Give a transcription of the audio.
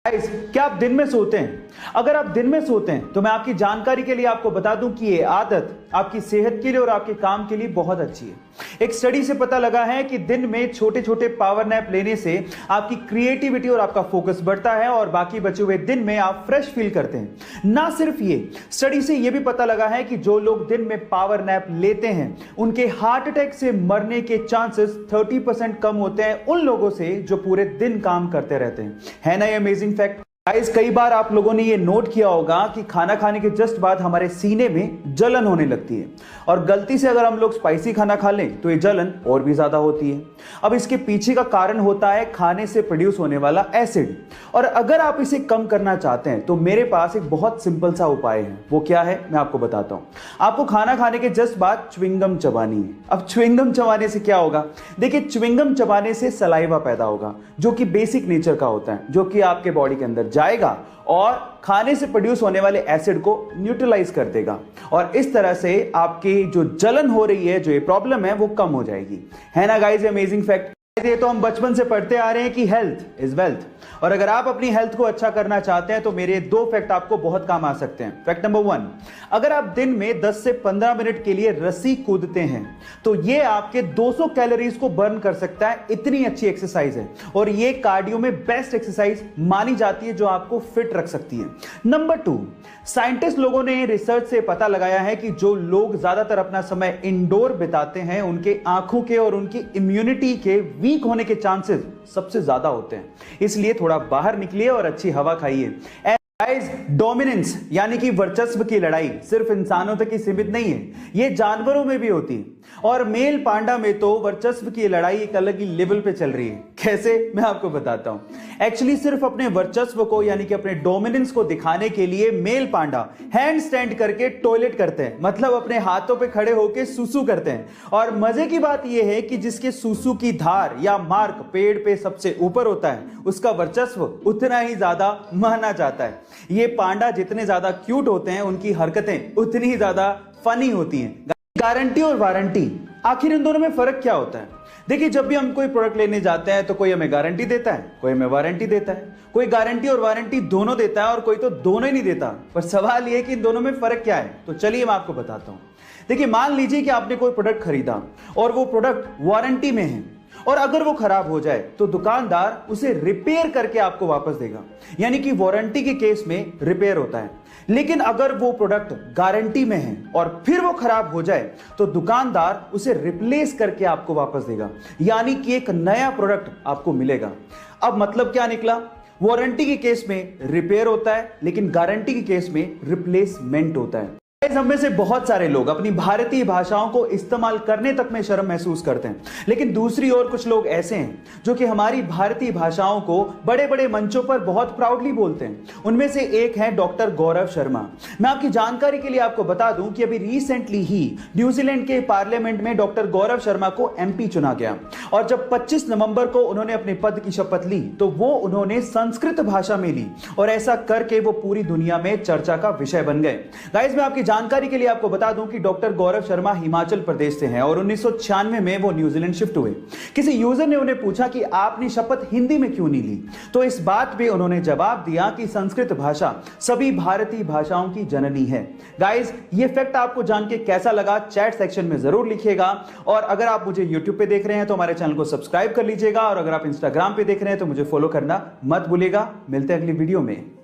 Guys, क्या आप दिन में सोते हैं? अगर आप दिन में सोते हैं तो मैं आपकी जानकारी के लिए आपको बता दूं कि ये आदत आपकी सेहत के लिए और आपके काम के लिए बहुत अच्छी है। एक स्टडी से पता लगा है कि दिन में छोटे छोटे पावर नैप लेने से आपकी क्रिएटिविटी और आपका फोकस बढ़ता है और बाकी बचे हुए दिन में आप फ्रेश फील करते हैं। ना सिर्फ ये, स्टडी से यह भी पता लगा है कि जो लोग दिन में पावर नैप लेते हैं उनके हार्ट अटैक से मरने के चांसेस 30% कम होते हैं उन लोगों से जो पूरे दिन काम करते रहते हैं। है ना ये अमेजिंग फैक्ट? गाइस, कई बार आप लोगों ने ये नोट किया होगा कि खाना खाने के जस्ट बाद हमारे सीने में जलन होने लगती है और गलती से अगर हम लोग स्पाइसी खाना खा लें तो ये जलन और भी ज्यादा होती है। अब इसके पीछे का कारण होता है खाने से प्रोड्यूस होने वाला एसिड, और अगर आप इसे कम करना चाहते हैं तो मेरे पास एक बहुत सिंपल सा उपाय है। वो क्या है मैं आपको बताता हूं। आपको खाना खाने के जस्ट बाद च्युइंगम चबानी है। अब च्युइंगम चबाने से क्या होगा? देखिए, च्युइंगम चबाने से सलाइवा पैदा होगा जो कि बेसिक नेचर का होता है, जो कि आपके बॉडी के अंदर जाएगा और खाने से प्रोड्यूस होने वाले एसिड को न्यूट्रलाइज कर देगा और इस तरह से आपकी जो जलन हो रही है, जो ये प्रॉब्लम है, वो कम हो जाएगी। है ना गाइस अमेजिंग फैक्ट? ये तो हम बचपन से पढ़ते आ रहे हैं कि हेल्थ इज वेल्थ, और अगर आप अपनी हेल्थ को अच्छा करना चाहते हैं तो मेरे दो फैक्ट आपको बहुत काम आ सकते हैं। फैक्ट नंबर 1, अगर आप दिन में 10 से 15 मिनट के लिए रस्सी कूदते हैं तो ये आपके 200 कैलोरीज को बर्न कर सकता है। इतनी अच्छी एक्सरसाइज है और ये कार्डियो में बेस्ट एक्सरसाइज मानी जाती है जो आपको फिट रख सकती है। नंबर 2, साइंटिस्ट लोगों ने रिसर्च से पता लगाया है कि जो लोग ज्यादातर अपना समय इंडोर बिताते हैं उनके आंखों के और उनकी इम्यूनिटी के वीक होने के चांसेस सबसे ज्यादा होते हैं। इसलिए थोड़ा बाहर निकलिए और अच्छी हवा खाइए। गाइस, डोमिनेंस यानी कि वर्चस्व की लड़ाई सिर्फ इंसानों तक ही सीमित नहीं है, ये जानवरों में भी होती है और मेल पांडा में तो वर्चस्व की लड़ाई एक अलग ही लेवल पे चल रही है। कैसे मैं आपको बताता हूं। एक्चुअली सिर्फ अपने वर्चस्व को यानी कि अपने डोमिनेंस को दिखाने के लिए मेल पांडा हैंड स्टैंड करके टॉयलेट करते हैं, मतलब अपने हाथों पे खड़े होकर सुसु करते हैं। और मजे की बात यह है कि जिसके सुसु की धार या मार्क पेड़ पे सबसे ऊपर होता है उसका वर्चस्व उतना ही ज्यादा माना जाता है। ये पांडा जितने ज्यादा क्यूट होते हैं उनकी हरकतें उतनी ही ज्यादा फनी होती हैं। गारंटी और वारंटी, आखिर इन दोनों में फर्क क्या होता है? देखिए, जब भी हम कोई प्रोडक्ट लेने जाते हैं तो कोई हमें गारंटी देता है, कोई हमें वारंटी देता है। कोई गारंटी और वारंटी दोनों देता है और कोई तो दोनों ही नहीं देता। पर सवाल यह है कि इन दोनों में फर्क क्या है? तो चलिए मैं आपको बताता हूं। देखिए, मान लीजिए कि आपने कोई प्रोडक्ट खरीदा और वो प्रोडक्ट वारंटी में है और अगर वो खराब हो जाए तो दुकानदार उसे रिपेयर करके आपको वापस देगा, यानी कि वारंटी के केस में रिपेयर होता है। लेकिन अगर वो प्रोडक्ट गारंटी में है और फिर वो खराब हो जाए तो दुकानदार उसे रिप्लेस करके आपको वापस देगा, यानी कि एक नया प्रोडक्ट आपको मिलेगा। अब मतलब क्या निकला? वारंटी के केस में रिपेयर होता है लेकिन गारंटी के केस में रिप्लेसमेंट होता है। हम में से बहुत सारे लोग अपनी भारतीय भाषाओं को इस्तेमाल करने तक में शर्म महसूस करते हैं, लेकिन दूसरी ओर कुछ लोग ऐसे हैं जो कि हमारी भारतीय भाषाओं को बड़े बड़े मंचों पर बहुत प्राउडली बोलते हैं। उनमें से एक है डॉक्टर गौरव शर्मा। मैं आपकी जानकारी के लिए आपको बता दूं कि अभी रिसेंटली ही न्यूजीलैंड के पार्लियामेंट में डॉक्टर गौरव शर्मा को MP चुना गया और जब 25 नवंबर को उन्होंने अपने पद की शपथ ली तो वो उन्होंने संस्कृत भाषा में ली और ऐसा करके वो पूरी दुनिया में चर्चा का विषय बन गए। गाइस, मैं आपकी जानकारी के लिए आपको बता दूं कि डॉक्टर गौरव शर्मा हिमाचल प्रदेश से हैं और 1996 में वो न्यूजीलैंड शिफ्ट हुए। किसी यूजर ने उन्हें पूछा कि आपने शपथ हिंदी में क्यों नहीं ली, तो इस बात पे उन्होंने जवाब दिया कि संस्कृत भाषा सभी भारतीय भाषाओं की जननी है। गाइस, ये फैक्ट आपको जान के कैसा लगा चैट सेक्शन में जरूर लिखिएगा और अगर आप मुझे यूट्यूब पे देख रहे हैं तो हमारे चैनल को सब्सक्राइब कर लीजिएगा और अगर आप इंस्टाग्राम पे देख रहे हैं तो मुझे फॉलो करना मत भूलिएगा। मिलते हैं अगली वीडियो में।